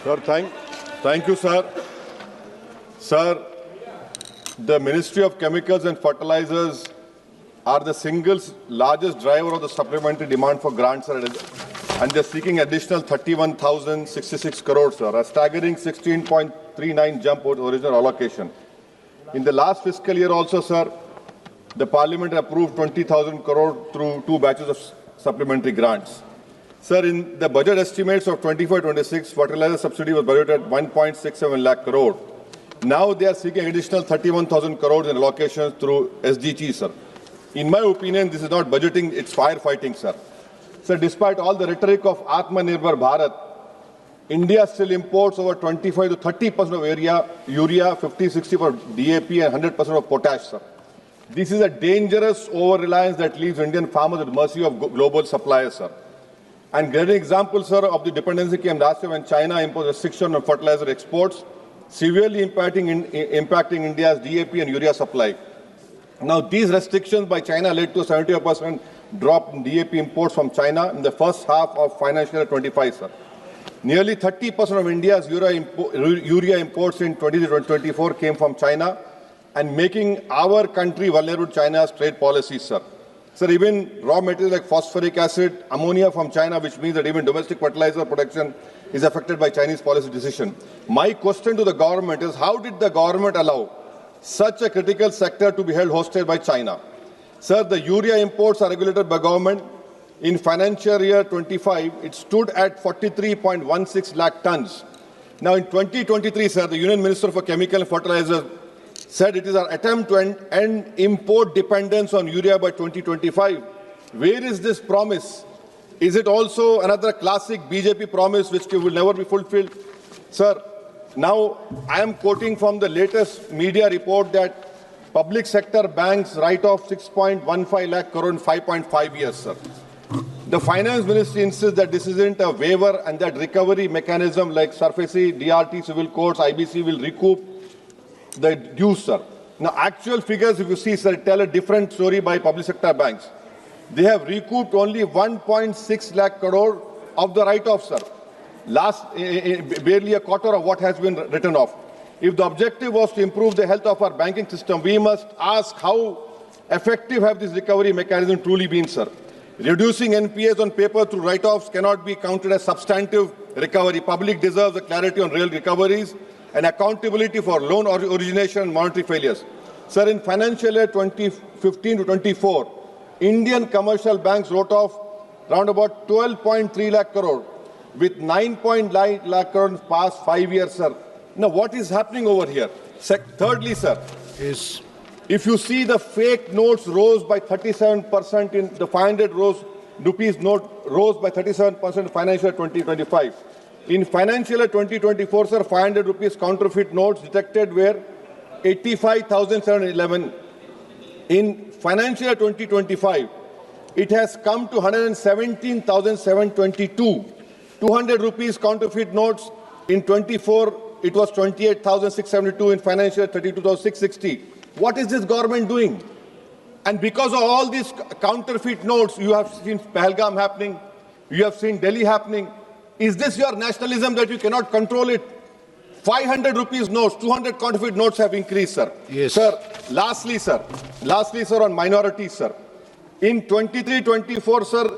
Sir, thank you, sir. Sir, the Ministry of Chemicals and Fertilizers are the single largest driver of the supplementary demand for grants, sir, and they're seeking additional 31,066 crores, sir, a staggering 16.39 jump over the original allocation. In the last fiscal year also, sir, the Parliament approved 20,000 crore through two batches of supplementary grants. Sir, in the budget estimates of 24-26, fertilizer subsidy was budgeted at 1.67 lakh crore. Now they are seeking additional 31,000 crores in allocations through SDG, sir. In my opinion, this is not budgeting, it's firefighting, sir. Sir, despite all the rhetoric of Atmanirbhar Bharat, India still imports over 25 to 30% of urea, 50-60% for DAP and 100% of potash, sir. This is a dangerous over-reliance that leaves Indian farmers at the mercy of global suppliers, sir. And great example, sir, of the dependency came last year when China imposed restriction on fertilizer exports, severely impacting India's DAP and urea supply. Now, these restrictions by China led to a 75% drop in DAP imports from China in the first half of financial year 25, sir. Nearly 30% of India's urea imports in 2024 came from China, and making our country vulnerable to China's trade policies, sir. Sir, even raw materials like phosphoric acid, ammonia from China, which means that even domestic fertilizer production is affected by Chinese policy decision. My question to the government is, how did the government allow such a critical sector to be held hostage by China? Sir, the urea imports are regulated by government. In financial year 25, it stood at 43.16 lakh tons. Now, in 2023, sir, the Union Minister for Chemical and Fertilizers said it is our attempt to end import dependence on urea by 2025. Where is this promise? Is it also another classic BJP promise which will never be fulfilled? Sir, now I am quoting from the latest media report that public sector banks write off 6.15 lakh crore in 5.5 years, sir. The Finance Ministry insists that this isn't a waiver and that recovery mechanism like SARFAESI, DRT, civil courts, IBC will recoup the dues, sir. Now, actual figures, if you see, sir, tell a different story by public sector banks. They have recouped only 1.6 lakh crore of the write-off, sir. Barely a quarter of what has been written off. If the objective was to improve the health of our banking system, we must ask how effective have this recovery mechanism truly been, sir. Reducing NPAs on paper through write-offs cannot be counted as substantive recovery. Public deserves a clarity on real recoveries and accountability for loan origination and monetary failures. Sir, in financial year 2015 to 24, Indian commercial banks wrote off around about 12.3 lakh crore with 9.9 lakh crore in the past 5 years, sir. Now, what is happening over here? Thirdly, sir, yes. If you see the fake notes rose by 37% in the 500 rupees note rose by 37% in financial year 2025. In financial year 2024, sir, 500 rupees counterfeit notes detected were 85,711. In financial year 2025, it has come to 117,722. 200 rupees counterfeit notes in 24, it was 28,672. In financial year 32,660. What is this government doing? And because of all these counterfeit notes, you have seen Pahalgam happening, you have seen Delhi happening. Is this your nationalism that you cannot control it? 500 rupees notes, 200 counterfeit notes have increased, sir. Yes. Sir, lastly, sir, on minorities, sir. In 23-24, sir,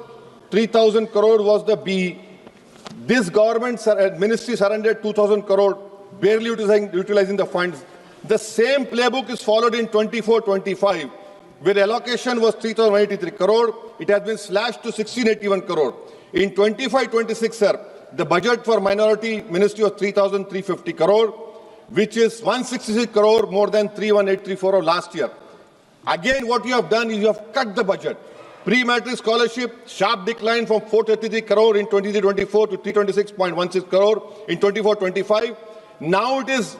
3,000 crore was the B. This government ministry surrendered 2,000 crore, barely utilizing the funds. The same playbook is followed in 24-25, where allocation was 3,183 crore. It has been slashed to 1,681 crore. In 25-26, sir, the budget for minority ministry was 3,350 crore, which is 166 crore more than 3,1834 of last year. Again, what you have done is you have cut the budget. Pre-matric scholarship, sharp decline from 433 crore in 23-24 to 326.16 crore in 24-25. Now it is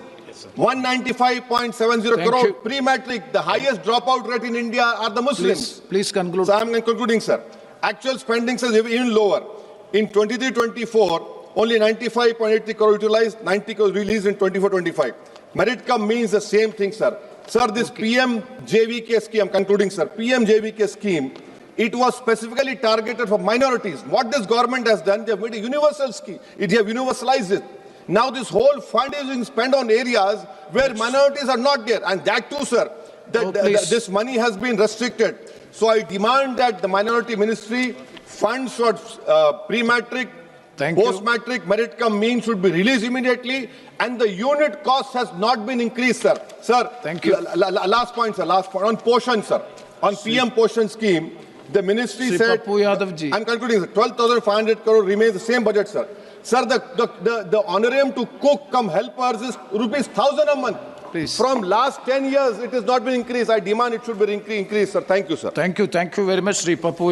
195.70 crore. Pre-matric, the highest dropout rate in India are the Muslims. Please conclude. So I am concluding, sir. Actual spending is even lower. In 23-24, only 95.83 crore utilized, 90 crore released in 24-25. Merit come means the same thing, sir. Sir, this PM-JVK scheme, I'm concluding, sir. PM-JVK scheme, it was specifically targeted for minorities. What this government has done, they have made a universal scheme. They have universalized it. Now this whole fund is being spent on areas where minorities are not there. And that too, sir, this money has been restricted. So I demand that the minority ministry funds for pre-matric, post-matric, merit cum mean should be released immediately, and the unit cost has not been increased, sir. Sir, thank you. Last point, sir. Last point on Poshan, sir. On PM Poshan scheme, the ministry said, I'm concluding, sir, 12,500 crore remains the same budget, sir. Sir, the honorarium to cook come helpers is rupees 1,000 a month. Please. From last 10 years, it has not been increased. I demand it should be increased, sir. Thank you, sir. Thank you very much, Sri Papu.